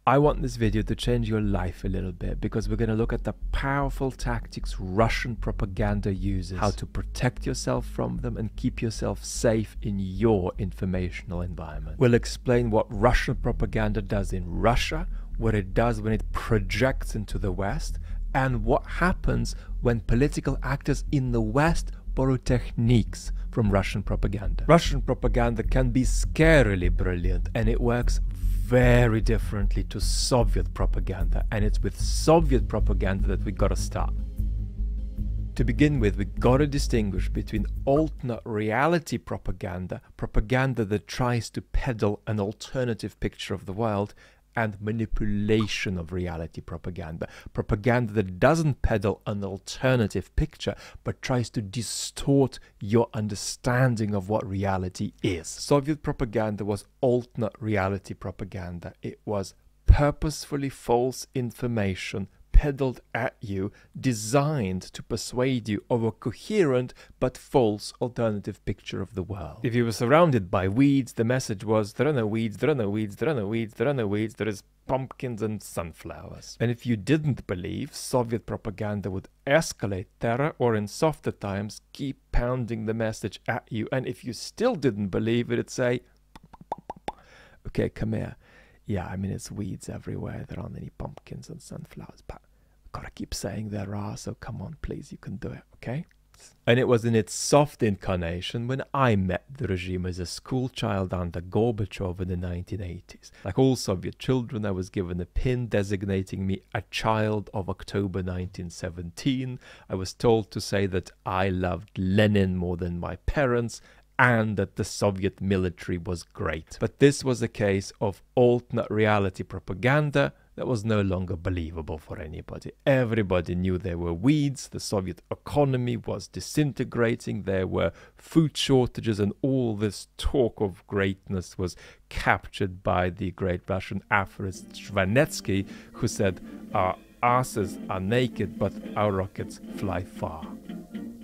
I want this video to change your life a little bit because we're going to look at the powerful tactics Russian propaganda uses, how to protect yourself from them and keep yourself safe in your informational environment. We'll explain what Russian propaganda does in Russia, what it does when it projects into the West, and what happens when political actors in the West borrow techniques from Russian propaganda. Russian propaganda can be scarily brilliant, and it works very differently to Soviet propaganda, and it's with Soviet propaganda that we gotta start. To begin with, we gotta distinguish between alternate reality propaganda, propaganda that tries to peddle an alternative picture of the world, and manipulation of reality propaganda, propaganda that doesn't peddle an alternative picture, but tries to distort your understanding of what reality is. Soviet propaganda was alternate reality propaganda. It was purposefully false information peddled at you, designed to persuade you of a coherent but false alternative picture of the world. If you were surrounded by weeds, the message was, there are no weeds, there are no weeds, there are no weeds, there are no weeds, there is pumpkins and sunflowers. And if you didn't believe, Soviet propaganda would escalate terror, or in softer times, keep pounding the message at you. And if you still didn't believe, it'd say, okay, come here. Yeah, I mean, it's weeds everywhere. There aren't any pumpkins and sunflowers, but I've got to keep saying there are, so come on, please, you can do it, okay? And it was in its soft incarnation when I met the regime as a school child under Gorbachev in the 1980s. Like all Soviet children, I was given a pin designating me a child of October 1917. I was told to say that I loved Lenin more than my parents, and that the Soviet military was great. But this was a case of alternate reality propaganda that was no longer believable for anybody. Everybody knew there were weeds, the Soviet economy was disintegrating, there were food shortages, and all this talk of greatness was captured by the great Russian aphorist Zhvanetsky, who said, "Our asses are naked, but our rockets fly far."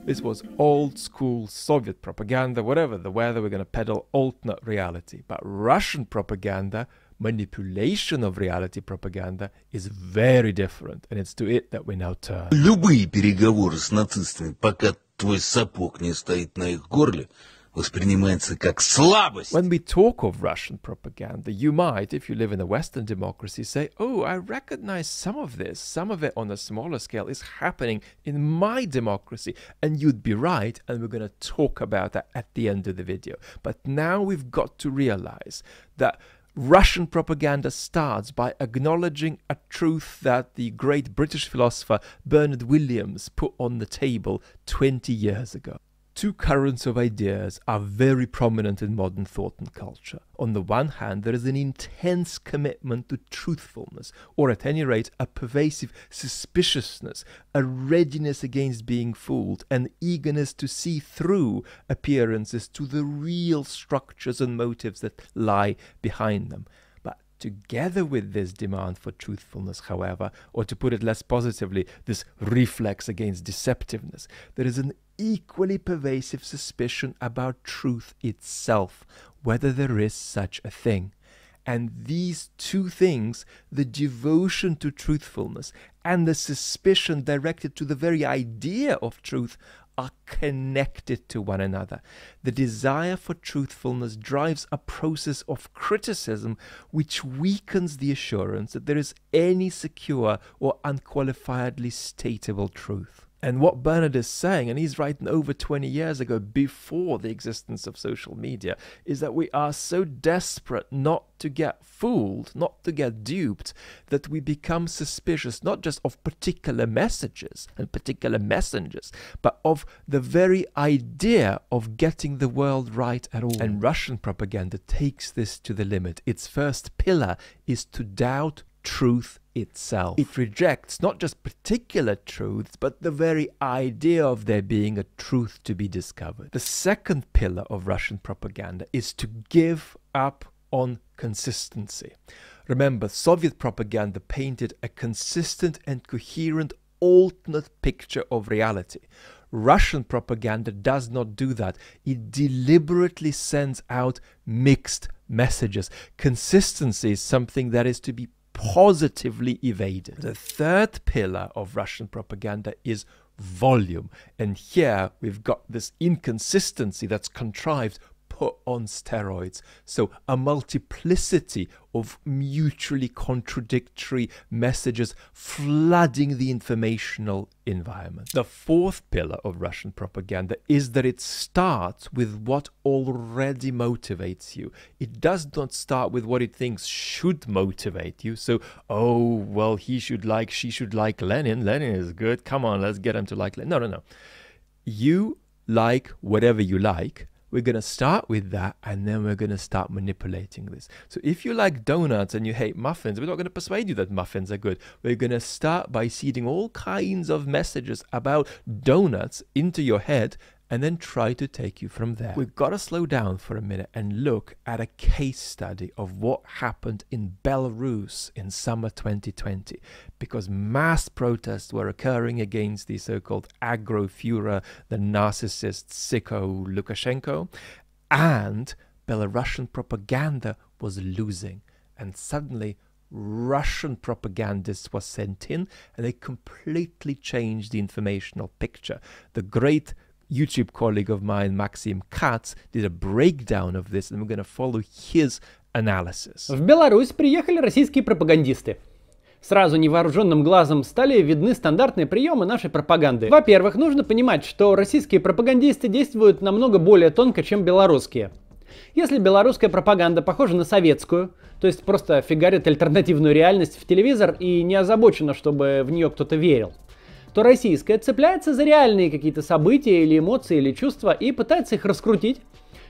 This was old school Soviet propaganda. Whatever the weather, we're going to peddle alternate reality. But Russian propaganda, manipulation of reality propaganda, is very different. And it's to it that we now turn. Любые переговоры с нацистами, пока твой сапог не стоит на их горле, воспринимается как слабость. When we talk of Russian propaganda, you might, if you live in a Western democracy, say, oh, I recognize some of this. Some of it on a smaller scale is happening in my democracy. And you'd be right, and we're going to talk about that at the end of the video. But now we've got to realize that Russian propaganda starts by acknowledging a truth that the great British philosopher Bernard Williams put on the table 20 years ago. Two currents of ideas are very prominent in modern thought and culture. On the one hand, there is an intense commitment to truthfulness, or at any rate, a pervasive suspiciousness, a readiness against being fooled, an eagerness to see through appearances to the real structures and motives that lie behind them. Together with this demand for truthfulness, however, or to put it less positively, this reflex against deceptiveness, there is an equally pervasive suspicion about truth itself, whether there is such a thing. And these two things, the devotion to truthfulness and the suspicion directed to the very idea of truth, are connected to one another. The desire for truthfulness drives a process of criticism which weakens the assurance that there is any secure or unqualifiedly stateable truth. And what Bernard is saying, and he's writing over 20 years ago, before the existence of social media, is that we are so desperate not to get fooled, not to get duped, that we become suspicious not just of particular messages and particular messengers, but of the very idea of getting the world right at all. And Russian propaganda takes this to the limit. Its first pillar is to doubt truth itself. It rejects not just particular truths, but the very idea of there being a truth to be discovered. The second pillar of Russian propaganda is to give up on consistency. Remember, Soviet propaganda painted a consistent and coherent alternate picture of reality. Russian propaganda does not do that. It deliberately sends out mixed messages. Consistency is something that is to be positively evaded. The third pillar of Russian propaganda is volume. And here we've got this inconsistency that's contrived, put on steroids. So a multiplicity of mutually contradictory messages flooding the informational environment. The fourth pillar of Russian propaganda is that it starts with what already motivates you. It does not start with what it thinks should motivate you. So, oh, well, she should like Lenin. Lenin is good. Come on, let's get him to like Lenin. No. You like whatever you like. We're going to start with that, and then we're going to start manipulating this. So if you like donuts and you hate muffins, we're not going to persuade you that muffins are good. We're going to start by seeding all kinds of messages about donuts into your head, and then try to take you from there. We've got to slow down for a minute and look at a case study of what happened in Belarus in summer 2020, because mass protests were occurring against the so-called agro-Führer, the narcissist sicko Lukashenko, and Belarusian propaganda was losing. And suddenly Russian propagandists were sent in, and they completely changed the informational picture. The great YouTube colleague of mine, Maxim Katz, did a breakdown of this, and we're going to follow his analysis. В Беларусь приехали российские пропагандисты. Сразу невооруженным глазом стали видны стандартные приемы нашей пропаганды. Во-первых, нужно понимать, что российские пропагандисты действуют намного более тонко, чем белорусские. Если белорусская пропаганда похожа на советскую, то есть просто фигарит альтернативную реальность в телевизор и не озабочена, чтобы в нее кто-то верил, то российская цепляется за реальные какие-то события или эмоции или чувства и пытается их раскрутить,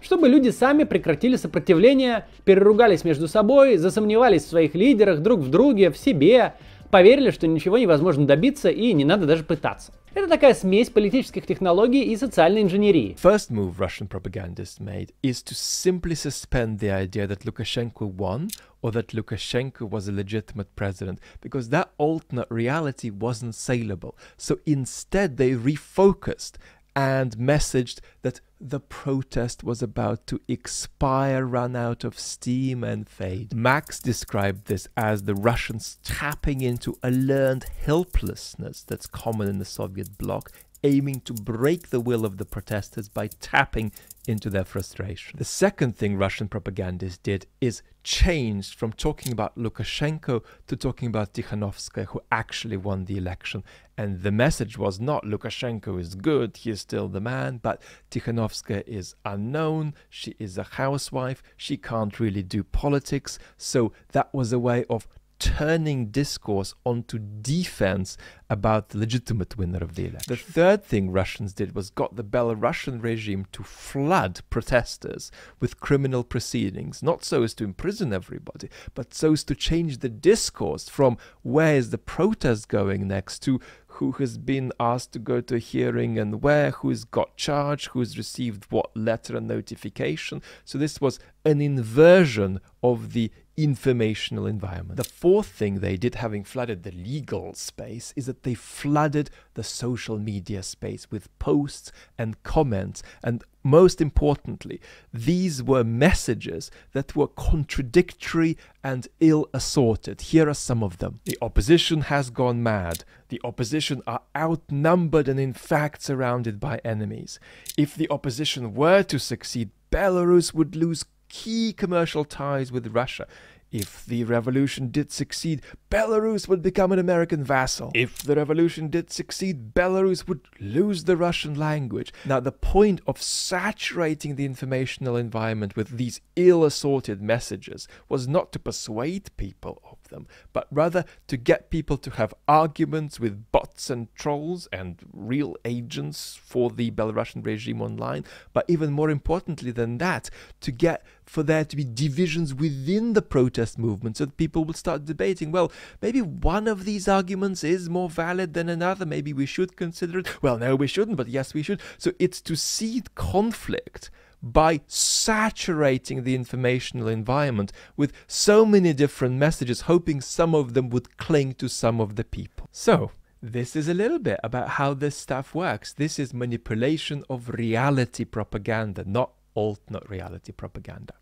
чтобы люди сами прекратили сопротивление, переругались между собой, засомневались в своих лидерах, друг в друге, в себе, поверили, что ничего невозможно добиться и не надо даже пытаться. Это такая смесь политических технологий и социальной инженерии. First move Russian propagandists made is to simply suspend the idea that Lukashenko won or that Lukashenko was a legitimate president, because that alternate reality wasn't saleable. So instead they refocused and messaged that the protest was about to expire, run out of steam and fade. Max described this as the Russians tapping into a learned helplessness that's common in the Soviet bloc, aiming to break the will of the protesters by tapping into their frustration. The second thing Russian propagandists did is changed from talking about Lukashenko to talking about Tikhanovskaya, who actually won the election. And the message was not Lukashenko is good, he is still the man, but Tikhanovskaya is unknown, she is a housewife, she can't really do politics. So that was a way of turning discourse onto defense about the legitimate winner of the election. The third thing Russians did was got the Belarusian regime to flood protesters with criminal proceedings, not so as to imprison everybody, but so as to change the discourse from where is the protest going next to who has been asked to go to a hearing and where, who's got charged, who's received what letter and notification. So this was an inversion of the informational environment. The fourth thing they did, having flooded the legal space, is that they flooded the social media space with posts and comments, and most importantly, these were messages that were contradictory and ill-assorted. Here are some of them. The opposition has gone mad. The opposition are outnumbered and in fact surrounded by enemies. If the opposition were to succeed, Belarus would lose key commercial ties with Russia. If the revolution did succeed, Belarus would become an American vassal. If the revolution did succeed, Belarus would lose the Russian language. Now, the point of saturating the informational environment with these ill-assorted messages was not to persuade people of them, but rather to get people to have arguments with bots and trolls and real agents for the Belarusian regime online. But even more importantly than that, to get for there to be divisions within the protest movement, so that people will start debating, well, maybe one of these arguments is more valid than another, maybe we should consider it. Well, no, we shouldn't, but yes, we should. So it's to seed conflict by saturating the informational environment with so many different messages, hoping some of them would cling to some of the people. So this is a little bit about how this stuff works. This is manipulation of reality propaganda, not alternate reality propaganda.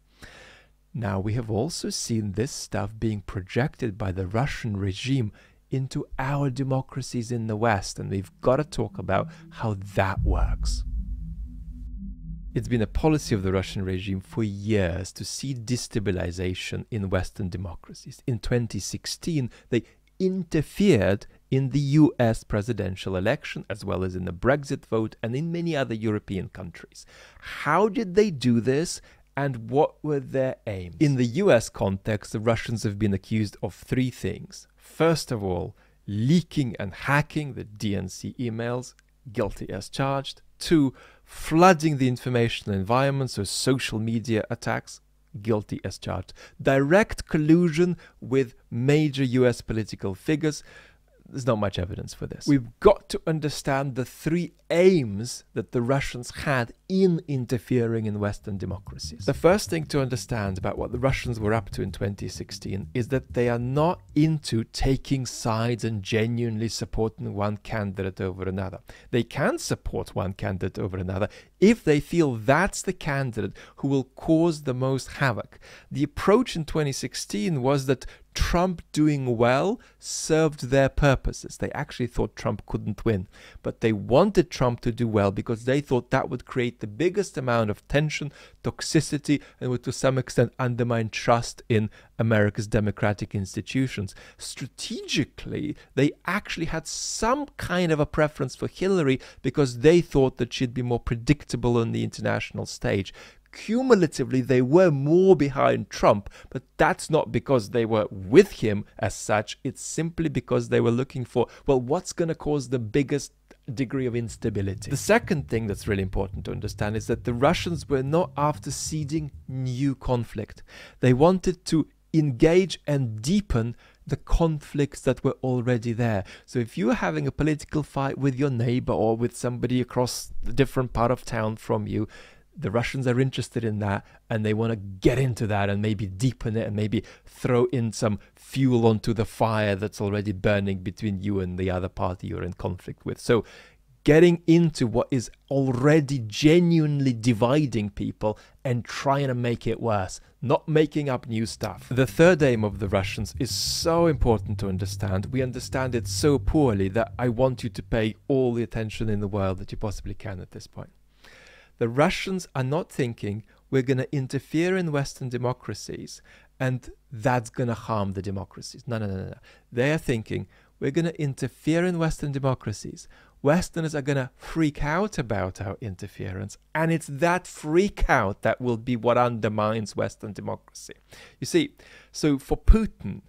Now, we have also seen this stuff being projected by the Russian regime into our democracies in the West, and we've got to talk about how that works. It's been a policy of the Russian regime for years to see destabilization in Western democracies. In 2016, they interfered in the US presidential election, as well as in the Brexit vote and in many other European countries. How did they do this? And what were their aims? In the US context, the Russians have been accused of three things. First of all, leaking and hacking the DNC emails, guilty as charged. 2, flooding the informational environment, so social media attacks, guilty as charged. Direct collusion with major US political figures. There's not much evidence for this. We've got to understand the three aims that the Russians had in interfering in Western democracies. The first thing to understand about what the Russians were up to in 2016 is that they are not into taking sides and genuinely supporting one candidate over another. They can support one candidate over another if they feel that's the candidate who will cause the most havoc. The approach in 2016 was that Trump doing well served their purposes. They actually thought Trump couldn't win, but they wanted Trump to do well because they thought that would create the biggest amount of tension, toxicity, and would to some extent undermine trust in America's democratic institutions. Strategically, they actually had some kind of a preference for Hillary because they thought that she'd be more predictable on the international stage. Cumulatively, they were more behind Trump, but that's not because they were with him as such. It's simply because they were looking for, well, what's going to cause the biggest degree of instability. The second thing that's really important to understand is that the Russians were not after seeding new conflict. They wanted to engage and deepen the conflicts that were already there. So if you are having a political fight with your neighbor or with somebody across a different part of town from you, the Russians are interested in that, and they want to get into that and maybe deepen it and maybe throw in some fuel onto the fire that's already burning between you and the other party you're in conflict with. So getting into what is already genuinely dividing people and trying to make it worse, not making up new stuff. The third aim of the Russians is so important to understand. We understand it so poorly that I want you to pay all the attention in the world that you possibly can at this point. The Russians are not thinking we're going to interfere in Western democracies and that's going to harm the democracies. No. They are thinking we're going to interfere in Western democracies. Westerners are going to freak out about our interference, and it's that freak out that will be what undermines Western democracy. You see, so for Putin,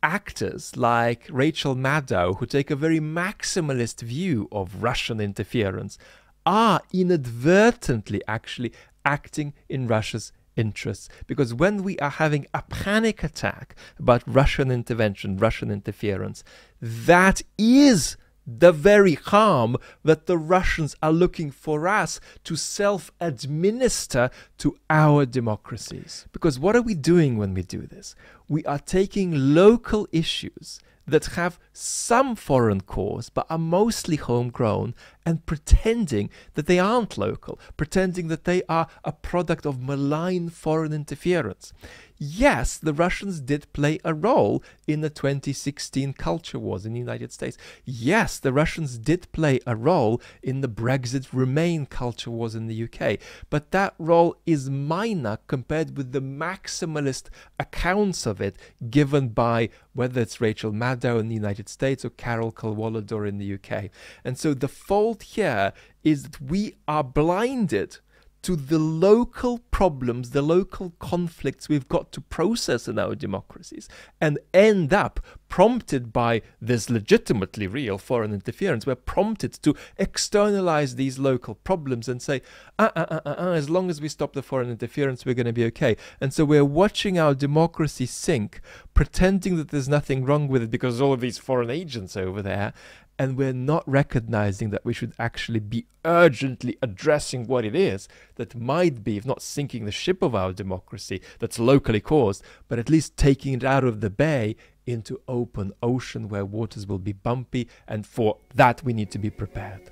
actors like Rachel Maddow, who take a very maximalist view of Russian interference, are inadvertently actually acting in Russia's interests. Because when we are having a panic attack about Russian intervention, Russian interference, that is the very harm that the Russians are looking for us to self-administer to our democracies. Because what are we doing when we do this? We are taking local issues that have some foreign cause but are mostly homegrown and pretending that they aren't local, pretending that they are a product of malign foreign interference. Yes, the Russians did play a role in the 2016 culture wars in the United States. Yes, the Russians did play a role in the Brexit Remain culture wars in the UK. But that role is minor compared with the maximalist accounts of it given by whether it's Rachel Maddow in the United States or Carol Cadwalladr in the UK. And so the fault here is that we are blinded to the local problems, the local conflicts we've got to process in our democracies, and end up prompted by this legitimately real foreign interference. We're prompted to externalize these local problems and say, as long as we stop the foreign interference, we're going to be okay. And so we're watching our democracy sink, pretending that there's nothing wrong with it because all of these foreign agents over there, and we're not recognizing that we should actually be urgently addressing what it is that might be, if not sinking the ship of our democracy that's locally caused, but at least taking it out of the bay into open ocean where waters will be bumpy, and for that we need to be prepared.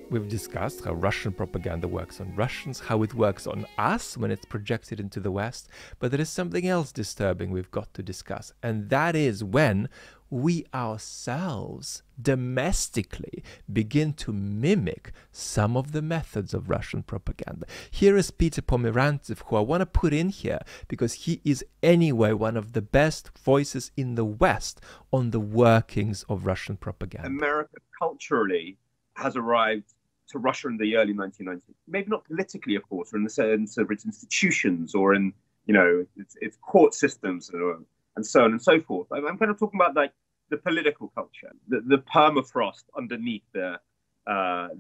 We've discussed how Russian propaganda works on Russians, how it works on us when it's projected into the West, but there is something else disturbing we've got to discuss, and that is when we ourselves domestically begin to mimic some of the methods of Russian propaganda. Here is Peter Pomerantsev, who I want to put in here because he is anyway one of the best voices in the West on the workings of Russian propaganda. America culturally has arrived to Russia in the early 1990s. Maybe not politically, of course, or in the sense of its institutions or in, you know, its court systems and so on and so forth. I'm kind of talking about like the political culture, the permafrost underneath the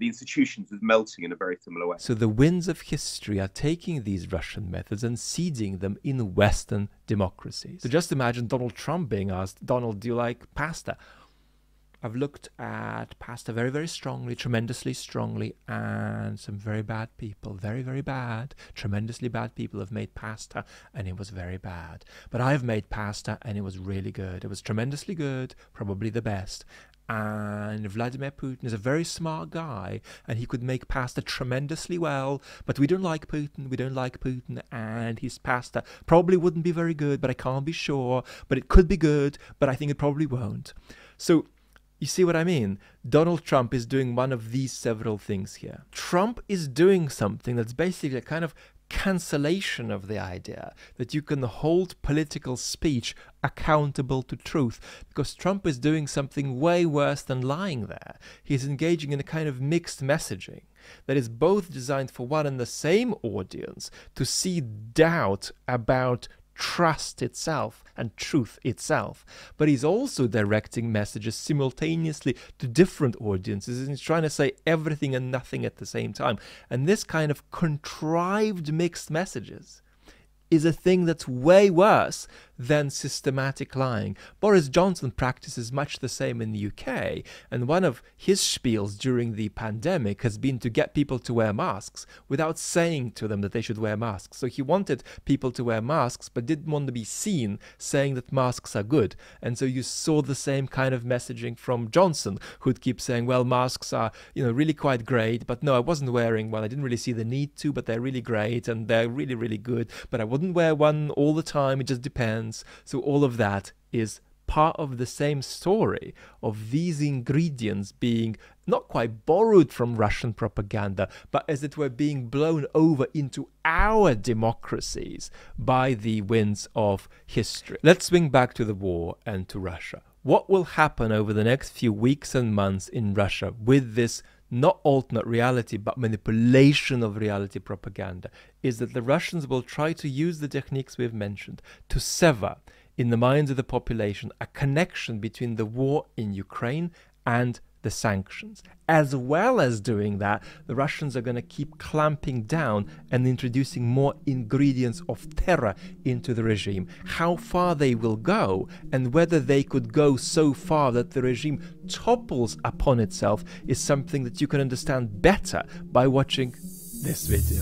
institutions is melting in a very similar way. So the winds of history are taking these Russian methods and seeding them in Western democracies. So just imagine Donald Trump being asked, Donald, do you like pasta? I've looked at pasta very, very strongly, tremendously strongly, and some very bad people, very, very bad, tremendously bad people have made pasta, and it was very bad. But I've made pasta, and it was really good. It was tremendously good, probably the best. And Vladimir Putin is a very smart guy, and he could make pasta tremendously well, but we don't like Putin, and his pasta probably wouldn't be very good, but I can't be sure, but it could be good, but I think it probably won't. So, you see what I mean? Donald Trump is doing one of these several things here. Trump is doing something that's basically a kind of cancellation of the idea that you can hold political speech accountable to truth, because Trump is doing something way worse than lying there. He's engaging in a kind of mixed messaging that is both designed for one and the same audience to seed doubt about trust itself and truth itself, but he's also directing messages simultaneously to different audiences, and he's trying to say everything and nothing at the same time. And this kind of contrived mixed messages is a thing that's way worse than systematic lying. Boris Johnson practices much the same in the UK, and one of his spiels during the pandemic has been to get people to wear masks without saying to them that they should wear masks. So he wanted people to wear masks but didn't want to be seen saying that masks are good. And so you saw the same kind of messaging from Johnson, who'd keep saying, well, masks are, you know, really quite great, but no, I wasn't wearing one. I didn't really see the need to, but they're really great and they're really, really good, but I wouldn't wear one all the time. It just depends. So all of that is part of the same story of these ingredients being not quite borrowed from Russian propaganda, but as it were being blown over into our democracies by the winds of history. Let's swing back to the war and to Russia. What will happen over the next few weeks and months in Russia with this not alternate reality, but manipulation of reality propaganda, is that the Russians will try to use the techniques we've mentioned to sever in the minds of the population a connection between the war in Ukraine and the sanctions. As well as doing that, the Russians are going to keep clamping down and introducing more ingredients of terror into the regime. How far they will go and whether they could go so far that the regime topples upon itself is something that you can understand better by watching this video.